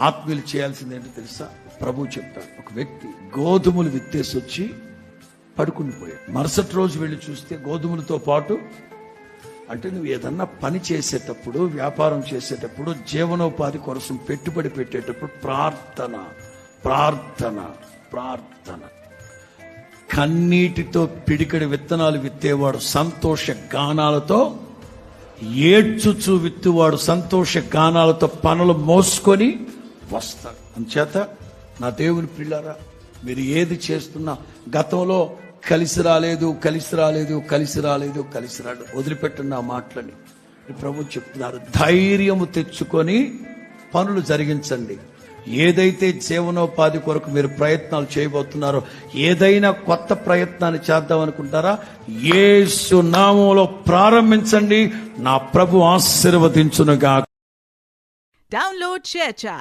ఆత్మీయులు చేయాల్సింది ఏంటో తెలుసా? ప్రభు చెప్తాడు, ఒక వ్యక్తి గోధుమలు విత్తేసి వచ్చి పడుకుని పోయాడు. మరుసటి రోజు వెళ్ళి చూస్తే గోధుమలతో పాటు, అంటే నువ్వు ఏదన్నా పని చేసేటప్పుడు, వ్యాపారం చేసేటప్పుడు, జీవనోపాధి కోసం పెట్టుబడి పెట్టేటప్పుడు ప్రార్థన ప్రార్థన ప్రార్థన. కన్నీటితో పిడికడి విత్తనాలు విత్తేవాడు సంతోష గానాలతో, ఏడ్చుచు విత్తువాడు సంతోష గానాలతో పనులు మోసుకొని వస్తాడు. అంచేత నా దేవుని పిల్లారా, మీరు ఏది చేస్తున్నా గతంలో కలిసి రాలేదు వదిలిపెట్టండి ఆ మాటలని. ప్రభు చెప్తున్నారు, ధైర్యము తెచ్చుకొని పనులు జరిగించండి. ఏదైతే జీవనోపాధి కొరకు మీరు ప్రయత్నాలు చేయబోతున్నారో, ఏదైనా కొత్త ప్రయత్నాన్ని చేద్దాం అనుకుంటారా, యేసు నామములో ప్రారంభించండి. నా ప్రభు ఆశీర్వదించునుగా. Download ShareChat.